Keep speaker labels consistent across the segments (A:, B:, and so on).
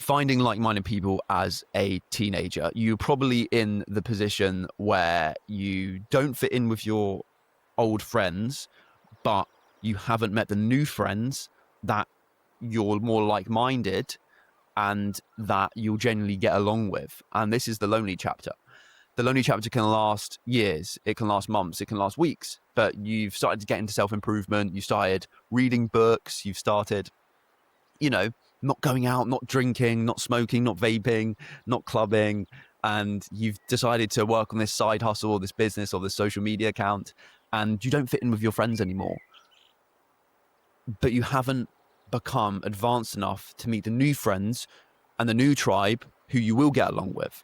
A: finding like-minded people as a teenager, you're probably in the position where you don't fit in with your old friends, but you haven't met the new friends that you're more like-minded and that you'll genuinely get along with. And this is the lonely chapter. The lonely chapter can last years, it can last months, it can last weeks, but you've started to get into self-improvement, you started reading books, you've started, not going out, not drinking, not smoking, not vaping, not clubbing, and you've decided to work on this side hustle or this business or this social media account, and you don't fit in with your friends anymore. But you haven't become advanced enough to meet the new friends and the new tribe who you will get along with.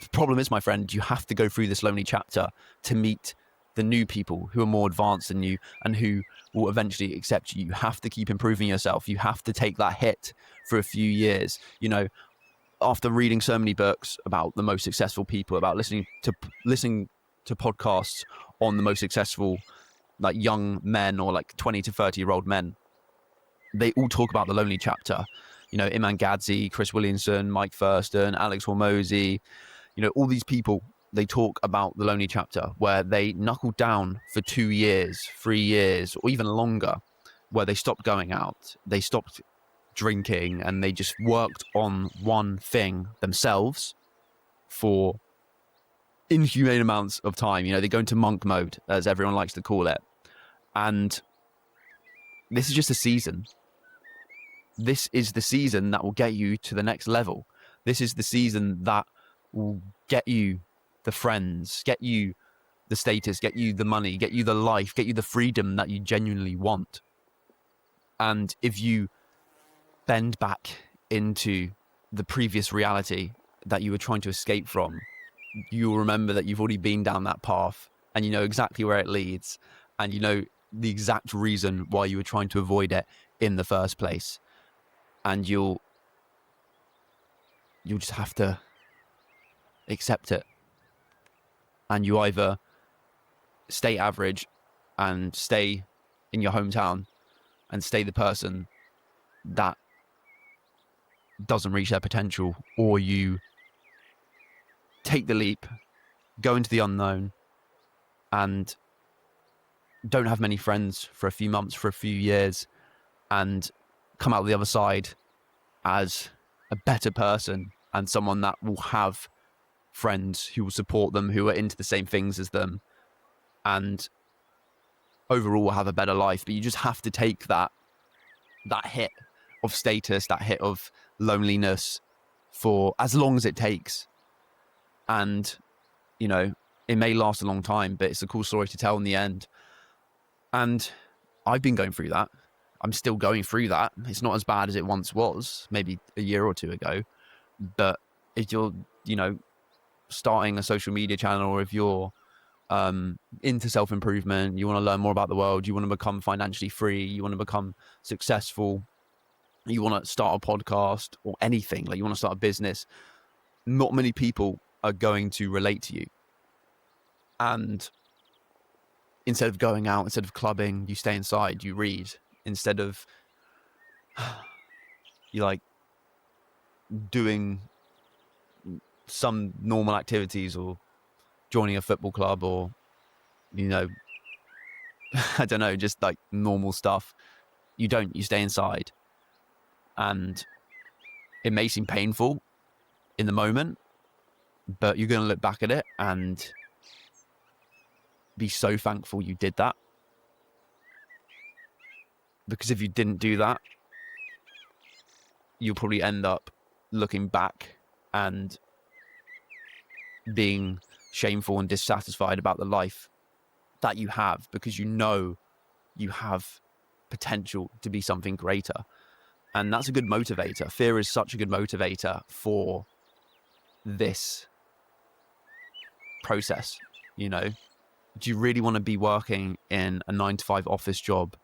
A: The problem is, my friend, you have to go through this lonely chapter to meet the new people who are more advanced than you and who will eventually accept you. You have to keep improving yourself. You have to take that hit for a few years. After reading so many books about the most successful people, about listening to podcasts on the most successful like young men or like 20 to 30-year-old men, they all talk about the lonely chapter. Iman Gadzhi, Chris Williamson, Mike Thurston, Alex Hormozi, all these people, they talk about the lonely chapter where they knuckled down for 2 years, 3 years, or even longer, where they stopped going out, they stopped drinking, and they just worked on one thing themselves for inhumane amounts of time. They go into monk mode, as everyone likes to call it. And this is just a season. This is the season that will get you to the next level. This is the season that will get you the friends, get you the status, get you the money, get you the life, get you the freedom that you genuinely want. And if you bend back into the previous reality that you were trying to escape from, you'll remember that you've already been down that path and you know exactly where it leads, and you know the exact reason why you were trying to avoid it in the first place. And you'll just have to accept it. And you either stay average and stay in your hometown and stay the person that doesn't reach their potential, or you take the leap, go into the unknown, and don't have many friends for a few months, for a few years, and come out the other side as a better person and someone that will have friends who will support them, who are into the same things as them, and overall will have a better life. But you just have to take that hit of status, that hit of loneliness for as long as it takes. And, it may last a long time, but it's a cool story to tell in the end. And I've been going through that. I'm still going through that. It's not as bad as it once was, maybe a year or two ago. But if you're, starting a social media channel, or if you're into self-improvement, you want to learn more about the world, you want to become financially free, you want to become successful, you want to start a podcast or anything, like you want to start a business, not many people are going to relate to you. And instead of going out, instead of clubbing, you stay inside, you read. Instead of you doing some normal activities or joining a football club or, I don't know, just like normal stuff, you stay inside. And it may seem painful in the moment, but you're going to look back at it and be so thankful you did that. Because if you didn't do that, you'll probably end up looking back and being shameful and dissatisfied about the life that you have, because you have potential to be something greater. And that's a good motivator. Fear is such a good motivator for this process. Do you really want to be working in a 9-to-5 office job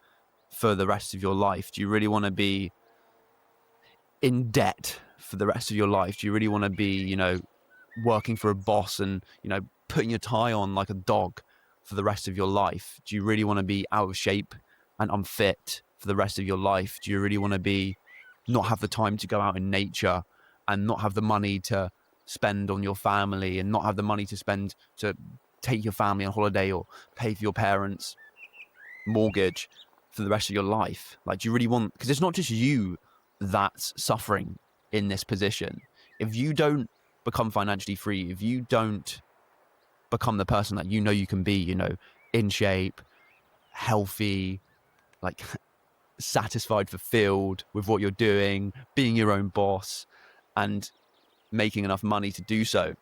A: for the rest of your life? Do you really want to be in debt for the rest of your life? Do you really want to be, working for a boss and, putting your tie on like a dog for the rest of your life? Do you really want to be out of shape and unfit for the rest of your life? Do you really want to be not have the time to go out in nature and not have the money to spend on your family and not have the money to spend to take your family on holiday or pay for your parents' mortgage for the rest of your life? Like, do you really want, because it's not just you that's suffering in this position. If you don't become financially free, if you don't become the person that you know you can be, you know, in shape, healthy, like satisfied, fulfilled with what you're doing, being your own boss and making enough money to do so,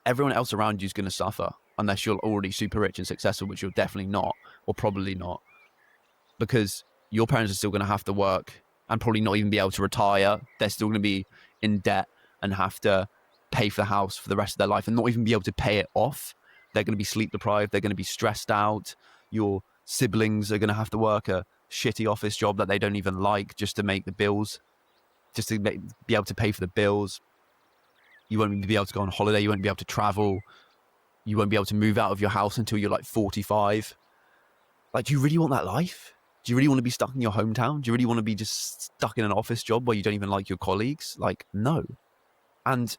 A: everyone else around you is going to suffer unless you're already super rich and successful, which you're definitely not, or probably not, because your parents are still going to have to work and probably not even be able to retire. They're still going to be in debt and have to pay for the house for the rest of their life and not even be able to pay it off. They're going to be sleep deprived. They're going to be stressed out. Your siblings are going to have to work a shitty office job that they don't even like just to make the bills, just to be able to pay for the bills. You won't be able to go on holiday. You won't be able to travel. You won't be able to move out of your house until you're like 45. Like, do you really want that life? Do you really want to be stuck in your hometown? Do you really want to be just stuck in an office job where you don't even like your colleagues? Like, no. And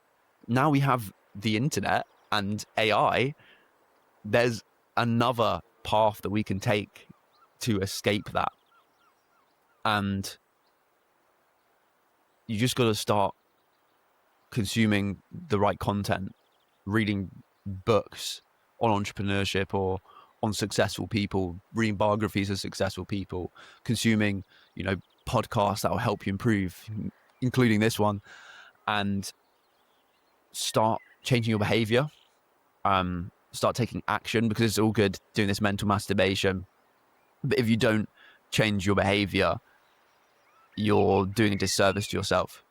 A: now we have the internet and AI. There's another path that we can take to escape that. And you just got to start consuming the right content, reading books on entrepreneurship or on successful people, reading biographies of successful people, consuming, you know, podcasts that will help you improve, including this one, and start changing your behavior. Start taking action, because it's all good doing this mental masturbation, but if you don't change your behavior, you're doing a disservice to yourself.